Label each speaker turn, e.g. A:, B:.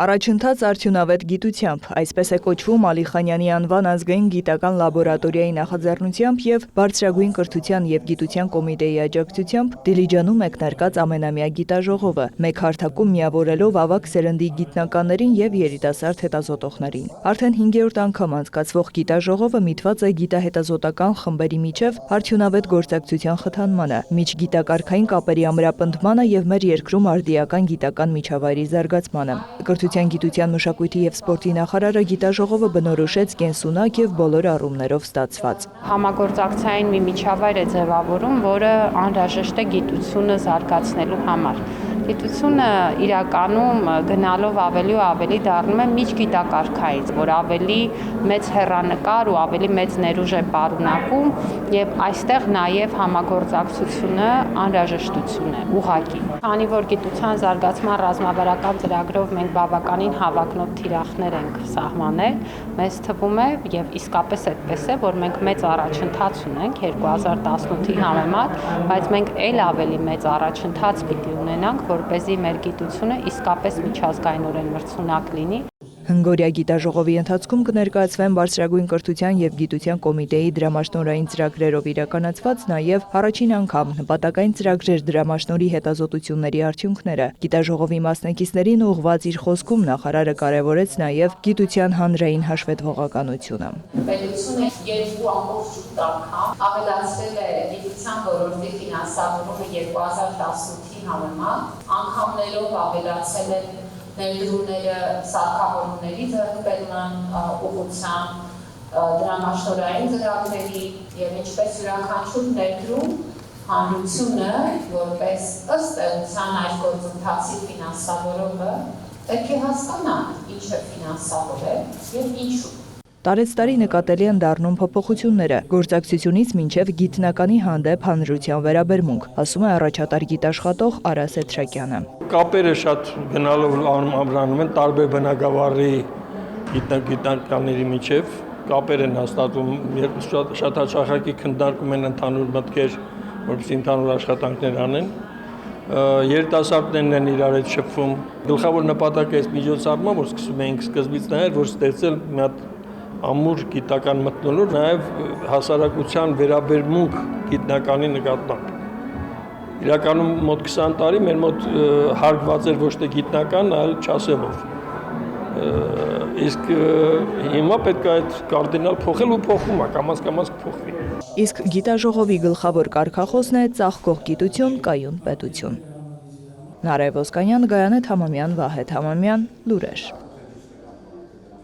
A: Առաջընթաց արդյունավետ գիտությամբ, այսպես է կոչվում Ալի Խանյանի անվան ազգային գիտական լաբորատորիայի նախաձեռնությամբ և Բարձրագույն կրթության և գիտության կոմիտեի աջակցությամբ Դիլիջանում մեկնարկած ամենամյա գիտաժողովը, մեկ հարթակում միավորելով ավագ սերնդի գիտնականներին և երիտասարդ հետազոտողներին։ Արդեն 5-րդ անգամ անցկացվող գիտաժողովը միտված է գիտահետազոտական խմբերի միջև արդյունավետ գործակցության խթանմանը, միջգիտակարգային կապերի ամրապնդմանը և մեր երկրում արդիական գիտական միջավայրի զարգացմանը։ Կրթության, գիտության, մշակույթի և սպորտի նախարարը գիտաժողովը բնորոշեց կենսունակ և բոլոր առումներով ստացված։
B: Համագործակցային մի միջավայր է ձևավորում, որը անհրաժեշտ է գիտությունը զարգացնելու համար։ Գիտությունը իրականում գնալով ավելի ու ավելի դառնում է միջգիտակարգային, որ ավելի մեծ հեռանկար ու ավելի մեծ ներուժ է պարունակում եւ այստեղ նաեւ համագործակցությունը անհրաժեշտություն է ուղղակի։ Քանի որ գիտության զարգացման ռազմավարական ծրագրով մենք բավականին հավակնոտ թիրախներ ենք սահմանել, մեզ թվում է եւ իսկապես այդպես է, որ մենք մեծ առաջընթաց ունենք 2018-ի համեմատ, բայց մենք ել ավելի մեծ առաջընթաց պիտի ունենանք, որպեսզի մեր գիտությունը իսկապես միջազգայինորեն մրցունակ լինի։
A: Հնգօրյա գիտաժողովի ընթացքում կներկայացվեն Բարձրագույն կրթության և գիտության կոմիտեի դրամաշնորհային ծրագրերով իրականացված նաև առաջին անգամ նպատակային ծրագրեր դրամաշնորհի հետազոտությունների արդյունքները։ Գիտաժողովի մասնակիցներին ուղղված իր խոսքում նախարարը կարևորեց նաև գիտության հանրային հաշվետվողականությունը։
C: Պետությունը 2,8 անգամ ավելացրել է գիտության ոլորտի ֆինանսավորումը 2018-ի համեմատ, անգամներով ավելացել է ներդրումները սարքավորումների ձեռքբերման ուղղությամբ, դրամաշնորհային ծրագրերի եւ ինչպես յուրաքանչյուր ներդրում հանրությունը որպես ըստ էության այս գործընթացի ֆինանսավորողը պետք է հասկանա ինչ է ֆինանսավորել եւ ինչու։
A: Տարեցտարի նկատելի են դառնում փոփոխությունները, գործակցությունից մինչև գիտնականի հանդեպ հանրության վերաբերմունք, ասում է առաջատար գիտաշխատող Արա Սեթրակյանը։
D: Կապերը շատ գնալով ամրանում են տարբեր բնագավառի գիտնականների միջև, կապեր են հաստատում, շատ հաճախակի քննարկում են ընդհանուր մտքեր, որպեսզի ընդհանուր աշխատանքներ անեն։ Երիտասարդներն են իրար հետ շփվում։ Գլխավոր նպատակը այս միջոցառումը, որ սկսում էինք սկզբից նայել, որ ստեղծել մի հատ ամուր գիտական մթնոլորտ, նաև հասարակության վերաբերմունք գիտնականի նկատմամբ։ Իրականում մոտ 20 տարի մեր մոտ հարգված էր ոչ թե գիտնական, այլ չասելով։ Իսկ հիմա պետք է այդ կարդինալ փոխել ու փոխում է, կամաց կփոխվի։
A: Իսկ գիտաժողովի գլխավոր կարգախոսն է ծաղկող գիտություն, կայուն պետություն։ Նարեկ Ոսկանյան, Գայանե Թամամյան, Վահե Թամամյան, լուրեր։